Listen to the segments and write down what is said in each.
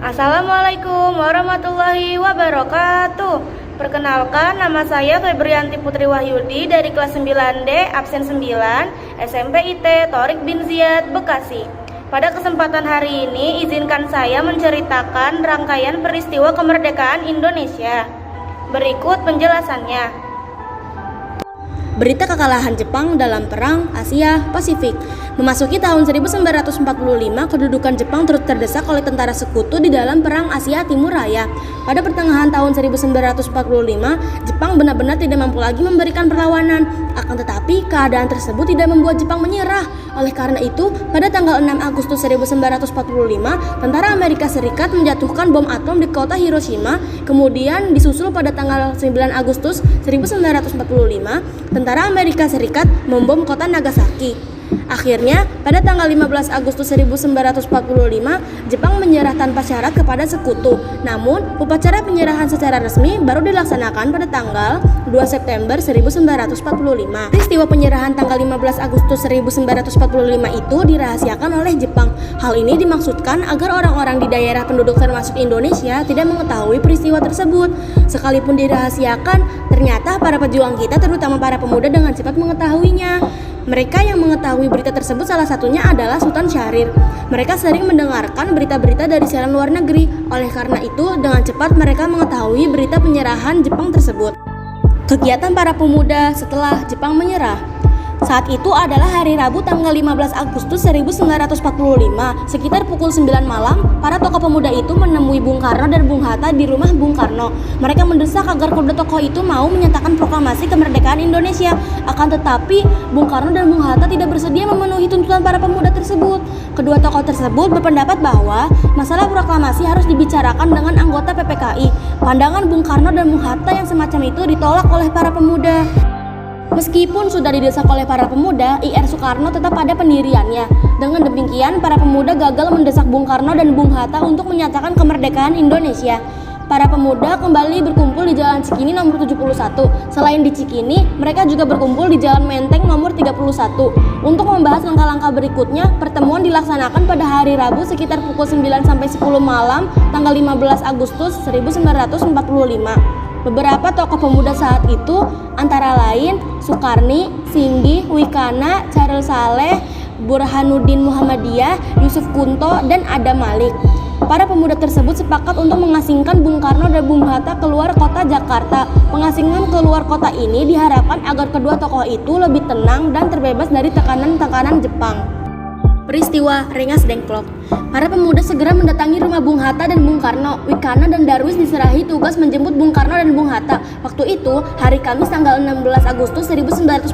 Assalamualaikum warahmatullahi wabarakatuh. Perkenalkan, nama saya Febrianti Putri Wahyudi dari kelas 9D, absen 9, SMP IT Thorik bin Ziyad, Bekasi. Pada kesempatan hari ini, izinkan saya menceritakan rangkaian peristiwa kemerdekaan Indonesia. Berikut penjelasannya. Berita kekalahan Jepang dalam Perang Asia Pasifik. Memasuki tahun 1945, kedudukan Jepang turut terdesak oleh tentara sekutu di dalam Perang Asia Timur Raya. Pada pertengahan tahun 1945, Jepang benar-benar tidak mampu lagi memberikan perlawanan. Akan tetapi, keadaan tersebut tidak membuat Jepang menyerah. Oleh karena itu, pada tanggal 6 Agustus 1945, tentara Amerika Serikat menjatuhkan bom atom di kota Hiroshima. Kemudian disusul pada tanggal 9 Agustus 1945, tentara Amerika Serikat membom kota Nagasaki. Akhirnya, pada tanggal 15 Agustus 1945, Jepang menyerah tanpa syarat kepada sekutu. Namun, upacara penyerahan secara resmi baru dilaksanakan pada tanggal 2 September 1945. Peristiwa penyerahan tanggal 15 Agustus 1945 itu dirahasiakan oleh Jepang. Hal ini dimaksudkan agar orang-orang di daerah penduduk termasuk Indonesia tidak mengetahui peristiwa tersebut. Sekalipun dirahasiakan, ternyata para pejuang kita, terutama para pemuda, dengan cepat mengetahuinya. Mereka yang mengetahui berita tersebut salah satunya adalah Sultan Syahrir. Mereka sering mendengarkan berita-berita dari siaran luar negeri. Oleh karena itu, dengan cepat mereka mengetahui berita penyerahan Jepang tersebut. Kegiatan para pemuda setelah Jepang menyerah. Saat itu adalah hari Rabu tanggal 15 Agustus 1945. Sekitar pukul 9 malam, para tokoh pemuda itu menemui Bung Karno dan Bung Hatta di rumah Bung Karno. Mereka mendesak agar kedua tokoh itu mau menyatakan proklamasi kemerdekaan Indonesia. Akan tetapi, Bung Karno dan Bung Hatta tidak bersedia memenuhi tuntutan para pemuda tersebut. Kedua tokoh tersebut berpendapat bahwa masalah proklamasi harus dibicarakan dengan anggota PPKI. Pandangan Bung Karno dan Bung Hatta yang semacam itu ditolak oleh para pemuda. Meskipun sudah didesak oleh para pemuda, Ir Soekarno tetap pada pendiriannya. Dengan demikian, para pemuda gagal mendesak Bung Karno dan Bung Hatta untuk menyatakan kemerdekaan Indonesia. Para pemuda kembali berkumpul di Jalan Cikini nomor 71. Selain di Cikini, mereka juga berkumpul di Jalan Menteng nomor 31. Untuk membahas langkah-langkah berikutnya, pertemuan dilaksanakan pada hari Rabu sekitar pukul 9 sampai 10 malam tanggal 15 Agustus 1945. Beberapa tokoh pemuda saat itu antara lain Sukarni, Singgi, Wikana, Charles Saleh, Burhanuddin Muhammadiyah, Yusuf Kunto, dan Adam Malik. Para pemuda tersebut sepakat untuk mengasingkan Bung Karno dan Bung Hatta keluar kota Jakarta. Pengasingan keluar kota ini diharapkan agar kedua tokoh itu lebih tenang dan terbebas dari tekanan-tekanan Jepang. Peristiwa Rengas Dengklok. Para pemuda segera mendatangi rumah Bung Hatta dan Bung Karno. Wikana dan Darwis diserahi tugas menjemput Bung Karno dan Bung Hatta. Waktu itu, hari Kamis tanggal 16 Agustus 1945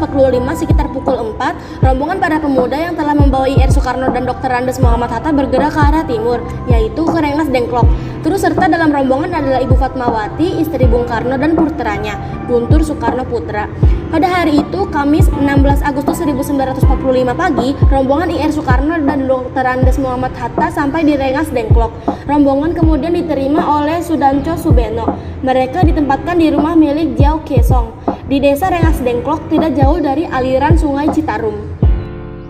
sekitar pukul 4, rombongan para pemuda yang telah membawa Ir Soekarno dan Dr. Andes Muhammad Hatta bergerak ke arah timur, yaitu ke Rengas Dengklok. Terus serta dalam rombongan adalah Ibu Fatmawati, istri Bung Karno, dan putranya, Guntur Soekarno Putra. Pada hari itu, Kamis 16 Agustus 1945 pagi, rombongan Ir Soekarno dan Dr. Andes Muhammad Hatta sampai di Rengas Dengklok. Rombongan kemudian diterima oleh Sudanco Subeno. Mereka ditempatkan di rumah milik Jiao Kesong di desa Rengas Dengklok, tidak jauh dari aliran Sungai Citarum.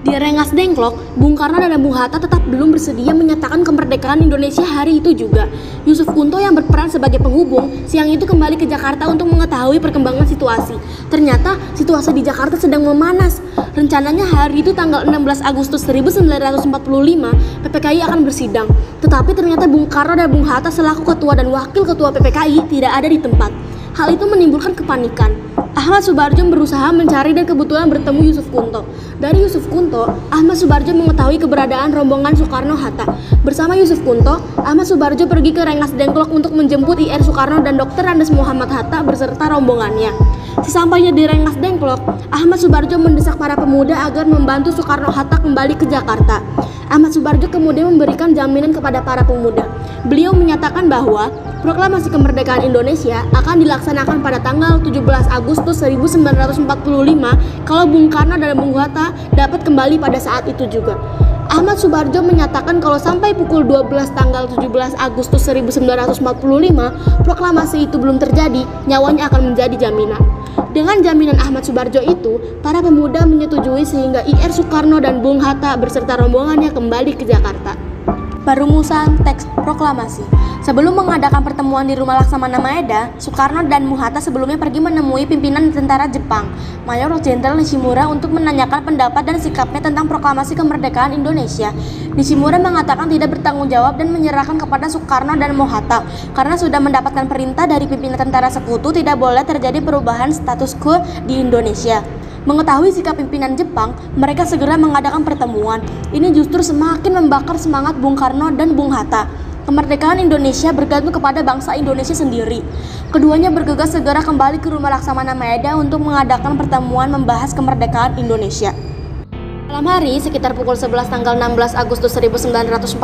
Di Rengas Dengklok, Bung Karno dan Bung Hatta tetap belum bersedia menyatakan kemerdekaan Indonesia hari itu juga. Yusuf Kunto yang berperan sebagai penghubung, siang itu kembali ke Jakarta untuk mengetahui perkembangan situasi. Ternyata situasi di Jakarta sedang memanas. Rencananya hari itu tanggal 16 Agustus 1945, PPKI akan bersidang. Tetapi ternyata Bung Karno dan Bung Hatta selaku ketua dan wakil ketua PPKI tidak ada di tempat. Hal itu menimbulkan kepanikan. Ahmad Subarjo berusaha mencari dan kebetulan bertemu Yusuf Kunto. Dari Yusuf Kunto, Ahmad Subarjo mengetahui keberadaan rombongan Soekarno-Hatta. Bersama Yusuf Kunto, Ahmad Subarjo pergi ke Rengas Dengklok untuk menjemput Ir Soekarno dan Dr. Andes Muhammad Hatta beserta rombongannya. Sesampainya di Rengas Dengklok, Ahmad Subarjo mendesak para pemuda agar membantu Soekarno-Hatta kembali ke Jakarta. Ahmad Subarjo kemudian memberikan jaminan kepada para pemuda. Beliau menyatakan bahwa proklamasi kemerdekaan Indonesia akan dilaksanakan pada tanggal 17 Agustus 1945 kalau Bung Karno dan Bung Hatta dapat kembali pada saat itu juga. Ahmad Subarjo menyatakan kalau sampai pukul 12 tanggal 17 Agustus 1945 proklamasi itu belum terjadi, nyawanya akan menjadi jaminan. Dengan jaminan Ahmad Subarjo itu, para pemuda menyetujui sehingga Ir Soekarno dan Bung Hatta beserta rombongannya kembali ke Jakarta. Perumusan teks proklamasi. Sebelum mengadakan pertemuan di Rumah Laksamana Maeda, Soekarno dan Muhatta sebelumnya pergi menemui pimpinan tentara Jepang, Mayor Jenderal Nishimura, untuk menanyakan pendapat dan sikapnya tentang proklamasi kemerdekaan Indonesia. Nishimura mengatakan tidak bertanggung jawab dan menyerahkan kepada Soekarno dan Muhatta karena sudah mendapatkan perintah dari pimpinan tentara sekutu tidak boleh terjadi perubahan status quo di Indonesia. Mengetahui sikap pimpinan Jepang, mereka segera mengadakan pertemuan. Ini justru semakin membakar semangat Bung Karno dan Bung Hatta. Kemerdekaan Indonesia bergantung kepada bangsa Indonesia sendiri. Keduanya bergegas segera kembali ke Rumah Laksamana Maeda untuk mengadakan pertemuan membahas kemerdekaan Indonesia. Malam hari, sekitar pukul 11 tanggal 16 Agustus 1945,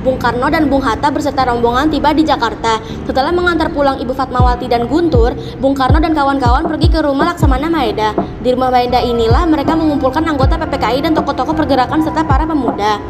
Bung Karno dan Bung Hatta beserta rombongan tiba di Jakarta. Setelah mengantar pulang Ibu Fatmawati dan Guntur, Bung Karno dan kawan-kawan pergi ke Rumah Laksamana Maeda. Di Rumah Maeda inilah mereka mengumpulkan anggota PPKI dan tokoh-tokoh pergerakan serta para pemuda.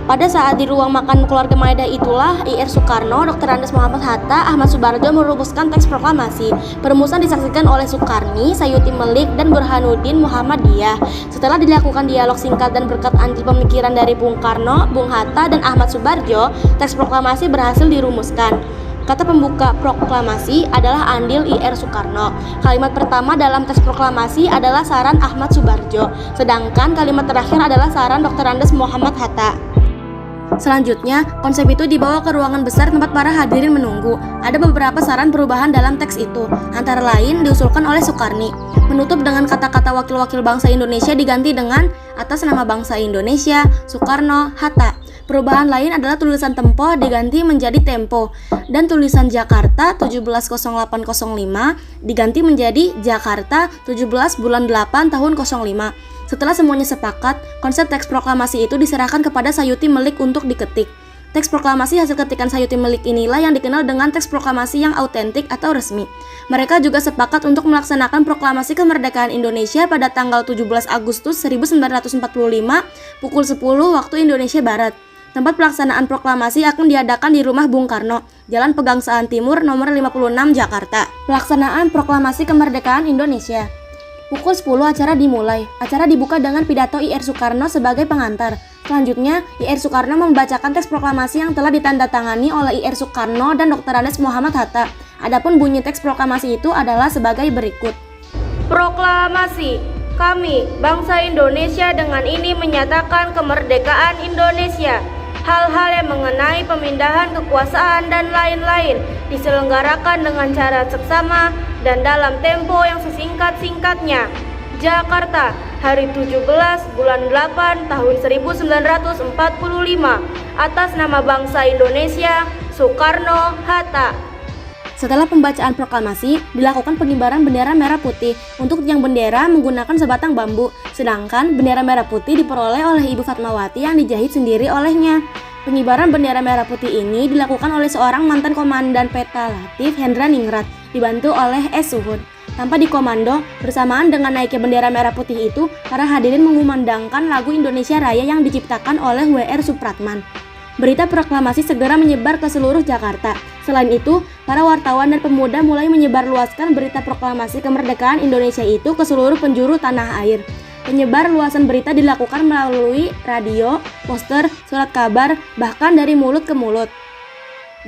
Pada saat di ruang makan keluarga Maeda itulah IR Soekarno, Dr. Andes Muhammad Hatta, Ahmad Subarjo merumuskan teks proklamasi. Perumusan disaksikan oleh Soekarni, Sayuti Melik, dan Burhanuddin Muhammadiyah. Setelah dilakukan dialog singkat dan berkat anti pemikiran dari Bung Karno, Bung Hatta, dan Ahmad Subarjo, teks proklamasi berhasil dirumuskan. Kata pembuka proklamasi adalah andil IR Soekarno. Kalimat pertama dalam teks proklamasi adalah saran Ahmad Subarjo, sedangkan kalimat terakhir adalah saran Dr. Andes Muhammad Hatta. Selanjutnya, konsep itu dibawa ke ruangan besar tempat para hadirin menunggu. Ada beberapa saran perubahan dalam teks itu, antara lain diusulkan oleh Soekarni. Menutup dengan kata-kata wakil-wakil bangsa Indonesia diganti dengan atas nama bangsa Indonesia, Soekarno, Hatta. Perubahan lain adalah tulisan Tempo diganti menjadi Tempo, dan tulisan Jakarta 170805 diganti menjadi Jakarta 17 bulan 8 tahun 05. Setelah semuanya sepakat, konsep teks proklamasi itu diserahkan kepada Sayuti Melik untuk diketik. Teks proklamasi hasil ketikan Sayuti Melik inilah yang dikenal dengan teks proklamasi yang autentik atau resmi. Mereka juga sepakat untuk melaksanakan proklamasi kemerdekaan Indonesia pada tanggal 17 Agustus 1945 pukul 10 waktu Indonesia Barat. Tempat pelaksanaan proklamasi akan diadakan di rumah Bung Karno, Jalan Pegangsaan Timur nomor 56 Jakarta. Pelaksanaan proklamasi kemerdekaan Indonesia. Pukul 10 acara dimulai. Acara dibuka dengan pidato IR Soekarno sebagai pengantar. Selanjutnya, IR Soekarno membacakan teks proklamasi yang telah ditandatangani oleh IR Soekarno dan Dr. Andes Muhammad Hatta. Adapun bunyi teks proklamasi itu adalah sebagai berikut. Proklamasi. Kami, bangsa Indonesia, dengan ini menyatakan kemerdekaan Indonesia. Hal-hal yang mengenai pemindahan kekuasaan dan lain-lain diselenggarakan dengan cara seksama dan dalam tempo yang sesingkat-singkatnya. Jakarta, hari 17 bulan 8 tahun 1945, atas nama bangsa Indonesia, Soekarno, Hatta. Setelah pembacaan proklamasi, dilakukan pengibaran bendera merah putih. Untuk tiang bendera menggunakan sebatang bambu, sedangkan bendera merah putih diperoleh oleh Ibu Fatmawati yang dijahit sendiri olehnya. Pengibaran bendera merah putih ini dilakukan oleh seorang mantan komandan Peta Latif, Hendra Ningrat, dibantu oleh S. Suhud. Tanpa dikomando, bersamaan dengan naiknya bendera merah putih itu, para hadirin mengumandangkan lagu Indonesia Raya yang diciptakan oleh W.R. Supratman. Berita proklamasi segera menyebar ke seluruh Jakarta. Selain itu, para wartawan dan pemuda mulai menyebarluaskan berita proklamasi kemerdekaan Indonesia itu ke seluruh penjuru tanah air. Penyebar luasan berita dilakukan melalui radio, poster, surat kabar, bahkan dari mulut ke mulut.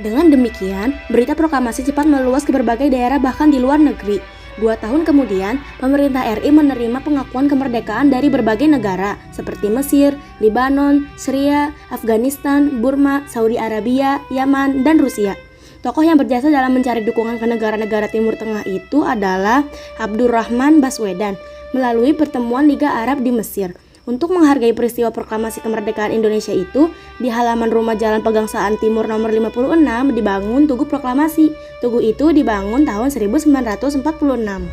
Dengan demikian, berita proklamasi cepat meluas ke berbagai daerah bahkan di luar negeri. 2 tahun kemudian, pemerintah RI menerima pengakuan kemerdekaan dari berbagai negara seperti Mesir, Libanon, Syria, Afghanistan, Burma, Saudi Arabia, Yaman, dan Rusia. Tokoh yang berjasa dalam mencari dukungan ke negara-negara Timur Tengah itu adalah Abdurrahman Baswedan melalui pertemuan Liga Arab di Mesir. Untuk menghargai peristiwa proklamasi kemerdekaan Indonesia itu, di halaman rumah Jalan Pegangsaan Timur nomor 56 dibangun Tugu Proklamasi. Tugu itu dibangun tahun 1946.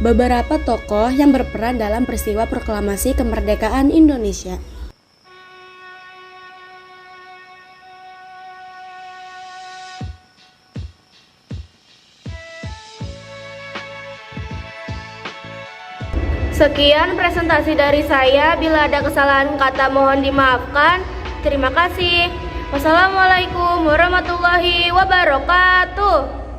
Beberapa tokoh yang berperan dalam peristiwa proklamasi kemerdekaan Indonesia. Sekian presentasi dari saya. Bila ada kesalahan kata mohon dimaafkan. Terima kasih. Wassalamualaikum warahmatullahi wabarakatuh.